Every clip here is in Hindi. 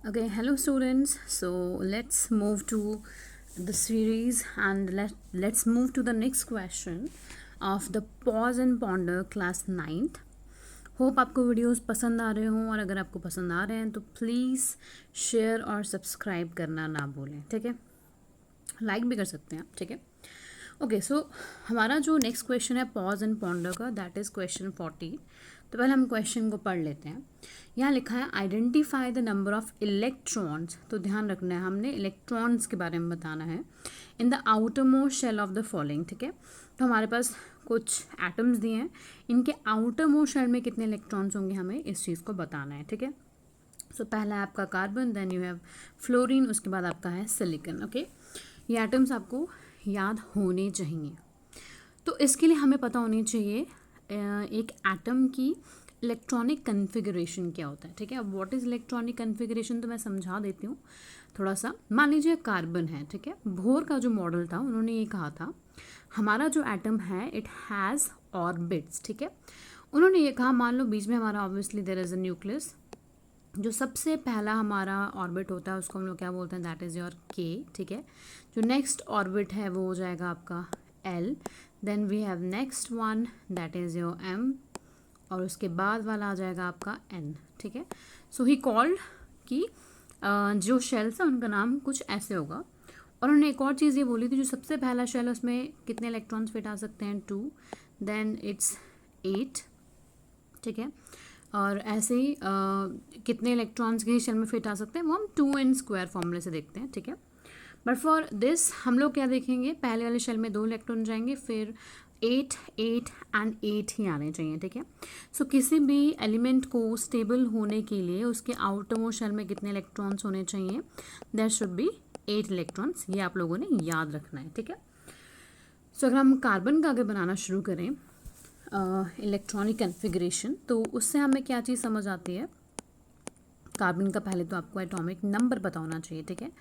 Okay, hello students. So let's move to the series and let's move to the next question of the pause and ponder class 9th. Hope आपको वीडियोस पसंद आ रहे हों और अगर आपको पसंद आ रहे हैं तो प्लीज़ शेयर और सब्सक्राइब करना ना भूलें, ठीक है। लाइक भी कर सकते हैं आप, ठीक है। ओके, सो हमारा जो नेक्स्ट क्वेश्चन है पॉज एंड पॉन्डर का, दैट इज़ क्वेश्चन 40। तो पहले हम क्वेश्चन को पढ़ लेते हैं। यहाँ लिखा है identify the number of electrons. तो ध्यान रखना है, हमने इलेक्ट्रॉन्स के बारे में बताना है in the outermost shell of the following, ठीक है। तो हमारे पास कुछ एटम्स दिए हैं, इनके आउटर मोस्ट शेल में कितने इलेक्ट्रॉन्स होंगे हमें इस चीज़ को बताना है, ठीक है। सो पहला है आपका carbon, then you have fluorine, उसके बाद आपका है सिलिकॉन। ओके, ये एटम्स आपको याद होने चाहिए। तो इसके लिए हमें पता होनी चाहिए एक एटम की इलेक्ट्रॉनिक कन्फिगरेशन क्या होता है, ठीक है। अब व्हाट इज़ इलेक्ट्रॉनिक कन्फिगरेशन तो मैं समझा देती हूँ थोड़ा सा। मान लीजिए कार्बन है, ठीक है। बोर का जो मॉडल था उन्होंने ये कहा था हमारा जो एटम है इट हैज़ ऑर्बिट्स, ठीक है। उन्होंने ये कहा, मान लो बीच में हमारा obviously there is a nucleus, जो सबसे पहला हमारा ऑर्बिट होता है उसको हम लोग क्या बोलते हैं, दैट इज़ योर के, ठीक है। जो नेक्स्ट ऑर्बिट है वो हो जाएगा आपका L, then we have next one that is your M, और उसके बाद वाला आ जाएगा आपका एन, ठीक है। सो ही कॉल्ड कि जो शेल्स है उनका नाम कुछ ऐसे होगा। और उन्होंने एक और चीज़ ये बोली थी, जो सबसे पहला शेल है उसमें कितने इलेक्ट्रॉन्स फिट आ सकते हैं, 2, देन इट्स 8, ठीक है। और ऐसे ही कितने इलेक्ट्रॉन्स के शेल में फिट आ सकते हैं वो हम 2n² फॉर्मूले से देखते हैं, ठीक है। बट फॉर दिस हम लोग क्या देखेंगे, पहले वाले शेल में 2 इलेक्ट्रॉन जाएंगे, फिर 8, 8 एंड 8 ही आने चाहिए, ठीक है। सो किसी भी एलिमेंट को स्टेबल होने के लिए उसके आउटर मोस्ट शेल में कितने इलेक्ट्रॉन्स होने चाहिए, देयर शुड बी 8 इलेक्ट्रॉन्स। ये आप लोगों ने याद रखना है, ठीक है। सो अगर हम कार्बन का आगे बनाना शुरू करें इलेक्ट्रॉनिक कन्फिगरेशन, तो उससे हमें क्या चीज़ समझ आती है। कार्बन का पहले तो आपको एटॉमिक नंबर पता होना चाहिए, ठीक है।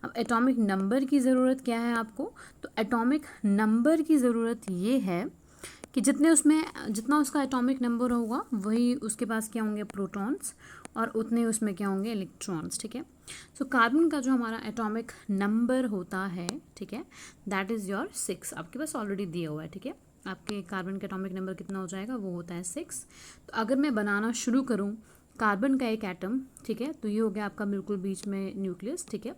अब एटॉमिक नंबर की ज़रूरत क्या है आपको, तो एटॉमिक नंबर की ज़रूरत ये है कि जितना उसका एटॉमिक नंबर होगा वही उसके पास क्या होंगे, प्रोटॉन्स, और उतने उसमें क्या होंगे, इलेक्ट्रॉन्स, ठीक है। सो कार्बन का जो हमारा एटॉमिक नंबर होता है, ठीक है, दैट इज़ योर 6। आपके पास ऑलरेडी दिया हुआ है, ठीक है। आपके कार्बन का एटॉमिक नंबर कितना हो जाएगा, वो होता है 6। तो अगर मैं बनाना शुरू करूँ कार्बन का एक एटम, ठीक है, तो ये हो गया आपका बिल्कुल बीच में न्यूक्लियस, ठीक है।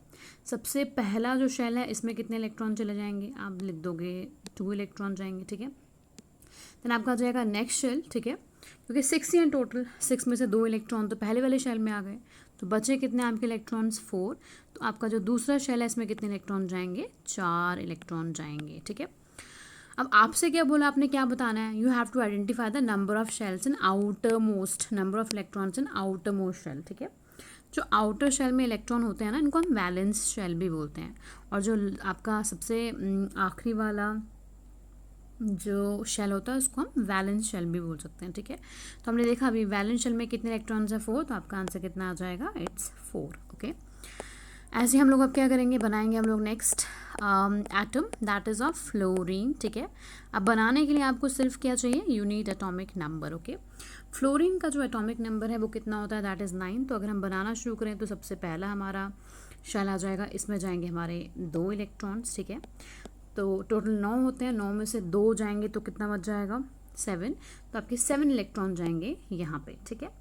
सबसे पहला जो शेल है इसमें कितने इलेक्ट्रॉन चले जाएंगे, आप लिख दोगे 2 इलेक्ट्रॉन जाएंगे, ठीक है। देन आपका आ जाएगा नेक्स्ट शेल, ठीक है, क्योंकि 6 ही हैं टोटल, 6 में से 2 इलेक्ट्रॉन तो पहले वाले शेल में आ गए, तो बचे कितने आपके इलेक्ट्रॉन्स, 4। तो आपका जो दूसरा शेल है इसमें कितने इलेक्ट्रॉन जाएंगे, 4 इलेक्ट्रॉन जाएंगे, ठीक है। अब आपसे क्या बोला, आपने क्या बताना है, you have to identify the number of shells in outermost, number of electrons in outermost shell, ठीक है। जो आउटर शेल में इलेक्ट्रॉन होते हैं ना, इनको हम वैलेंस शेल भी बोलते हैं। और जो आपका सबसे आखिरी वाला जो शेल होता है उसको हम वैलेंस शेल भी बोल सकते हैं, ठीक है। तो हमने देखा अभी वैलेंस शेल में कितने इलेक्ट्रॉन्स है, 4, तो आपका आंसर कितना आ जाएगा, इट्स 4, ओके। ऐसे ही हम लोग अब क्या करेंगे, बनाएंगे हम लोग next atom that is of fluorine, ठीक है। अब बनाने के लिए आपको सिर्फ क्या चाहिए, you need atomic number, okay. Fluorine का जो एटॉमिक नंबर है वो कितना होता है, दैट इज़ 9। तो अगर हम बनाना शुरू करें तो सबसे पहला हमारा शेल आ जाएगा, इसमें जाएंगे हमारे 2 इलेक्ट्रॉन्स, ठीक है। तो टोटल 9 होते हैं, 9 में से 2 जाएंगे तो कितना बच जाएगा, 7। तो आपके 7 इलेक्ट्रॉन जाएंगे यहाँ पे, ठीक है।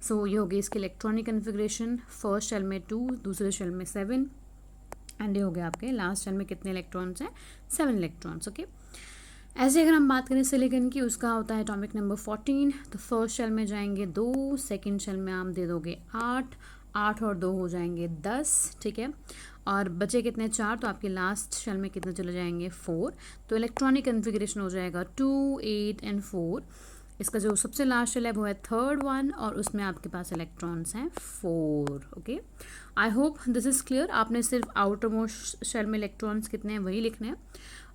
सो ये होगी इसकी इलेक्ट्रॉनिक कन्फिग्रेशन, फर्स्ट शेल में 2, दूसरे शेल में 7, एंड ये हो गया आपके लास्ट शेल में कितने इलेक्ट्रॉन्स हैं, 7 इलेक्ट्रॉन्स, ओके। ऐसे अगर हम बात करें सिलिकॉन की, उसका होता है एटॉमिक नंबर 14। तो फर्स्ट शेल में जाएंगे 2, सेकेंड शेल में आप दे दोगे 8, 8 और 2 हो जाएंगे 10, ठीक है। और बचे कितने, 4, तो आपके लास्ट शेल में कितने चले जाएंगे, 4। तो इलेक्ट्रॉनिक कन्फिग्रेशन हो जाएगा 2, 8 एंड 4। इसका जो सबसे लास्ट शेल है वो है थर्ड वन, और उसमें आपके पास इलेक्ट्रॉन्स हैं 4, okay. I hope this is clear. आपने सिर्फ आउटर मोस्ट शेल में इलेक्ट्रॉन्स कितने हैं वही लिखने हैं,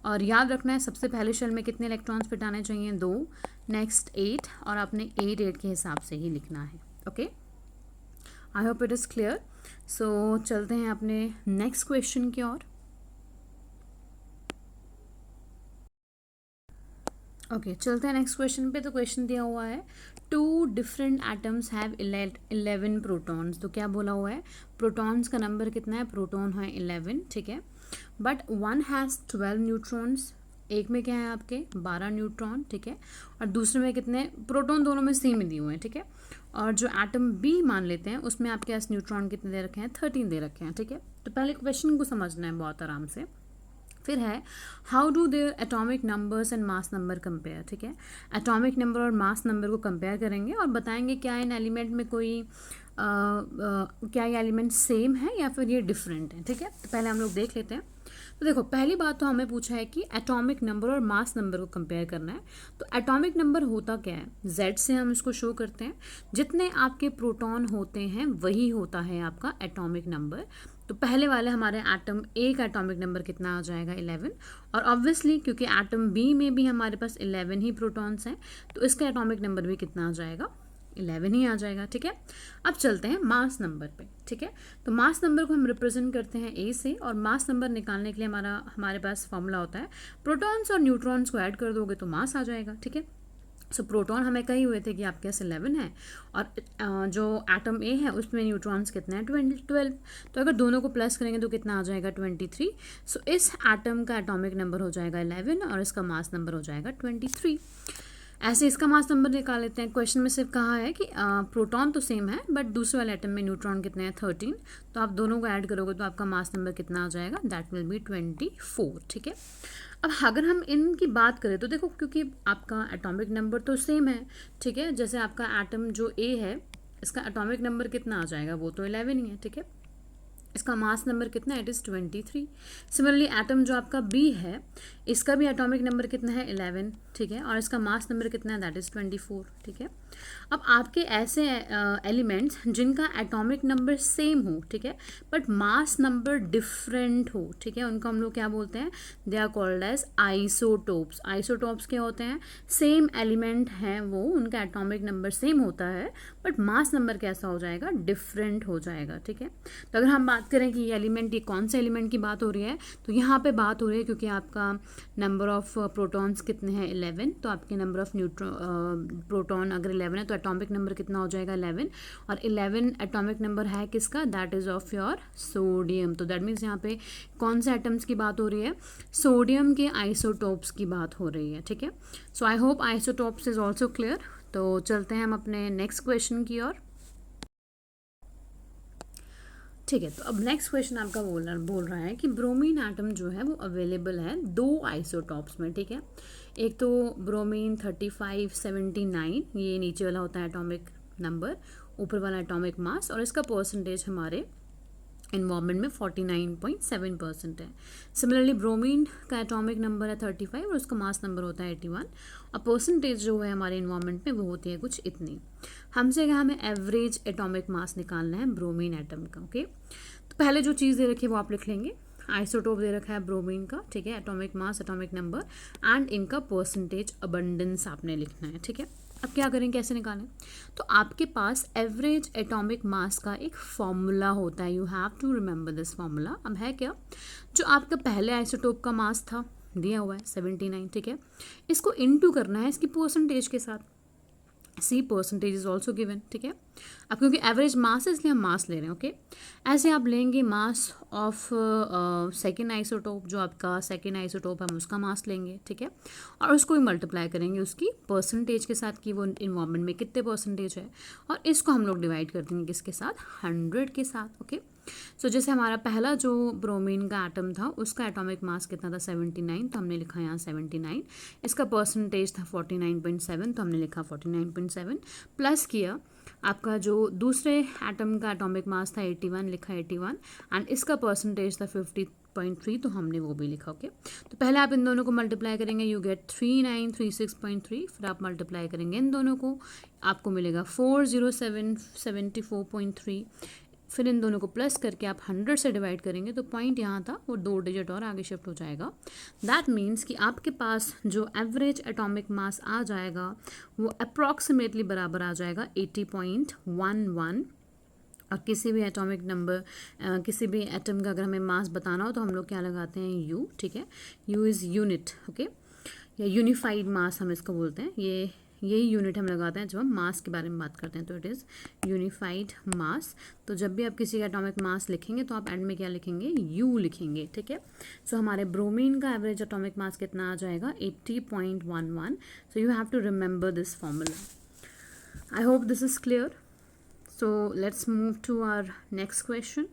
और याद रखना है सबसे पहले शेल में कितने इलेक्ट्रॉन्स फिट आने चाहिए, 2, नेक्स्ट 8, और आपने 8, 8 के हिसाब से ही लिखना है, okay. I hope it is clear. So चलते हैं अपने नेक्स्ट क्वेश्चन की ओर। ओके चलते हैं नेक्स्ट क्वेश्चन पे। तो क्वेश्चन दिया हुआ है 2 डिफरेंट एटम्स हैव 11 प्रोटॉन्स। तो क्या बोला हुआ है, प्रोटॉन्स का नंबर कितना है, प्रोटॉन है 11, ठीक है, बट वन हैज़ 12 न्यूट्रॉन्स। एक में क्या है आपके 12 न्यूट्रॉन, ठीक है, और दूसरे में कितने, प्रोटॉन दोनों में सेम ही दिए हुए हैं, ठीक है, और जो एटम बी मान लेते हैं उसमें आपके पास न्यूट्रॉन कितने दे रखे हैं, 13 दे रखे हैं, ठीक है। तो पहले क्वेश्चन को समझना है बहुत आराम से। फिर है how do their atomic numbers and mass number compare, ठीक है, एटॉमिक नंबर और मास नंबर को कंपेयर करेंगे और बताएंगे क्या इन एलिमेंट में कोई क्या ये एलिमेंट सेम है या फिर ये डिफरेंट है, ठीक है। तो पहले हम लोग देख लेते हैं। तो देखो पहली बात तो हमें पूछा है कि एटॉमिक नंबर और मास नंबर को कंपेयर करना है। तो एटॉमिक नंबर होता क्या है, Z से हम इसको शो करते हैं, जितने आपके प्रोटॉन होते हैं वही होता है आपका एटॉमिक नंबर। तो पहले वाले हमारे एटम ए का एटॉमिक नंबर कितना आ जाएगा 11, और ऑब्वियसली क्योंकि एटम बी में भी हमारे पास 11 ही प्रोटॉन्स हैं तो इसका एटॉमिक नंबर भी कितना आ जाएगा, 11 ही आ जाएगा, ठीक है। अब चलते हैं मास नंबर पे, ठीक है। तो मास नंबर को हम रिप्रेजेंट करते हैं ए से, और मास नंबर निकालने के लिए हमारे पास फॉर्मूला होता है, प्रोटॉन्स और न्यूट्रॉन्स को ऐड कर दोगे तो मास आ जाएगा, ठीक है। सो प्रोटॉन हमें कही हुए थे कि आपके पास 11 है, और जो एटम ए है उसमें न्यूट्रॉन्स कितने हैं, 12। तो अगर दोनों को प्लस करेंगे तो कितना आ जाएगा, 23। सो इस एटम का एटॉमिक नंबर हो जाएगा 11 और इसका मास नंबर हो जाएगा 23। ऐसे इसका मास नंबर निकाल लेते हैं। क्वेश्चन में सिर्फ कहा है कि प्रोटॉन तो सेम है बट दूसरे वाले एटम में न्यूट्रॉन कितने हैं, 13। तो आप दोनों को ऐड करोगे तो आपका मास नंबर कितना आ जाएगा, दैट विल बी 24, ठीक है। अब अगर हम इनकी बात करें तो देखो क्योंकि आपका एटॉमिक नंबर तो सेम है, ठीक है, जैसे आपका एटम जो ए है इसका एटॉमिक नंबर कितना आ जाएगा, वो तो 11 ही है, ठीक है। इसका मास नंबर कितना है, इट इज़ 23। सिमिलरली एटम जो आपका बी है इसका भी एटॉमिक नंबर कितना है, 11, ठीक है, और इसका मास नंबर कितना है, दैट इज़ 24, ठीक है। अब आपके ऐसे एलिमेंट्स जिनका एटॉमिक नंबर सेम हो, ठीक है, बट मास नंबर डिफरेंट हो, ठीक है, उनको हम लोग क्या बोलते हैं, they are called as isotopes. Isotopes क्या होते हैं, सेम एलिमेंट हैं वो, उनका एटॉमिक नंबर सेम होता है बट मास नंबर कैसा हो जाएगा, डिफरेंट हो जाएगा, ठीक है। तो अगर हम बात करें कि ये एलिमेंट, ये कौन से एलिमेंट की बात हो रही है, तो यहाँ पे बात हो रही है क्योंकि आपका नंबर ऑफ प्रोटॉन्स कितने हैं, 11, तो आपके नंबर ऑफ प्रोटॉन अगर 11 है तो एटॉमिक नंबर कितना हो जाएगा, 11, और 11 एटॉमिक नंबर है किसका, that is of your sodium. तो दैट मीन्स यहाँ पे कौन से एटम्स की बात हो रही है, सोडियम के आइसोटोप्स की बात हो रही है, ठीक है। So I hope isotopes is also clear. तो चलते हैं हम अपने नेक्स्ट क्वेश्चन की ओर, ठीक है। तो अब नेक्स्ट क्वेश्चन आपका बोल रहा है कि ब्रोमीन एटम जो है वो अवेलेबल है 2 आइसोटॉप्स में, ठीक है। एक तो ब्रोमीन 3579, ये नीचे वाला होता है एटॉमिक नंबर, ऊपर वाला एटॉमिक मास, और इसका परसेंटेज हमारे इन्वायरमेंट में 49.7% है। सिमिलरली ब्रोमीन का एटॉमिक नंबर है 35 और उसका मास नंबर होता है 81, और परसेंटेज जो है हमारे इन्वायरमेंट में वो होती है कुछ इतनी। हमसे क्या, हमें एवरेज एटॉमिक मास निकालना है ब्रोमीन एटम का, ओके। तो पहले जो चीज़ दे रखी है वो आप लिख लेंगे, आइसोटोप दे रखा है ब्रोमीन का, ठीक है, atomic mass, atomic number and इनका परसेंटेज अबंडेंस आपने लिखना है, ठीक है। अब क्या करें, कैसे निकालें, तो आपके पास एवरेज एटॉमिक मास का एक फॉर्मूला होता है, you have to remember this formula. अब है क्या, जो आपका पहले आइसोटोप का मास था दिया हुआ है 79, ठीक है, इसको इनटू करना है इसकी परसेंटेज के साथ, सी परसेंटेज इज ऑल्सो गिवन, ठीक है। अब क्योंकि एवरेज मास है इसलिए हम मास ले रहे हैं, ओके। ऐसे आप लेंगे मास ऑफ सेकेंड आइसोटोप, जो आपका सेकेंड आइसोटोप है हम उसका मास लेंगे, ठीक है, और उसको भी मल्टीप्लाई करेंगे उसकी परसेंटेज के साथ कि वो इन्वायरमेंट में कितने परसेंटेज है, और इसको हम लोग डिवाइड कर देंगे किसके साथ, 100 के साथ, ओके। सो जैसे हमारा पहला जो ब्रोमीन का एटम था उसका एटॉमिक मास कितना था, 79, तो हमने लिखा यहाँ 79, इसका परसेंटेज था 49.7, तो हमने लिखा 49.7, प्लस किया आपका जो दूसरे एटम का एटॉमिक मास था 81, लिखा 81, एंड इसका परसेंटेज था 50.3, तो हमने वो भी लिखा, ओके। तो पहले आप इन दोनों को मल्टीप्लाई करेंगे, यू गेट 3936.3, फिर आप मल्टीप्लाई करेंगे इन दोनों को, आपको मिलेगा 40774.3, फिर इन दोनों को प्लस करके आप 100 से डिवाइड करेंगे तो पॉइंट यहाँ था वो 2 डिजिट और आगे शिफ्ट हो जाएगा। दैट मीन्स कि आपके पास जो एवरेज एटॉमिक मास आ जाएगा वो अप्रॉक्सीमेटली बराबर आ जाएगा 80.11, और किसी भी एटॉमिक नंबर किसी भी एटम का अगर हमें मास बताना हो तो हम लोग क्या लगाते हैं, यू, ठीक है, यू इज़ यूनिट, ओके। या यूनिफाइड मास हम इसको बोलते हैं। यही यूनिट हम लगाते हैं जब हम मास के बारे में बात करते हैं, तो इट इज़ यूनिफाइड मास। तो जब भी आप किसी का एटॉमिक मास लिखेंगे तो आप एंड में क्या लिखेंगे, यू लिखेंगे, ठीक है। सो हमारे ब्रोमीन का एवरेज एटॉमिक मास कितना आ जाएगा, 80.11। So you have to remember this formula. I hope this is clear. So let's move to our next question.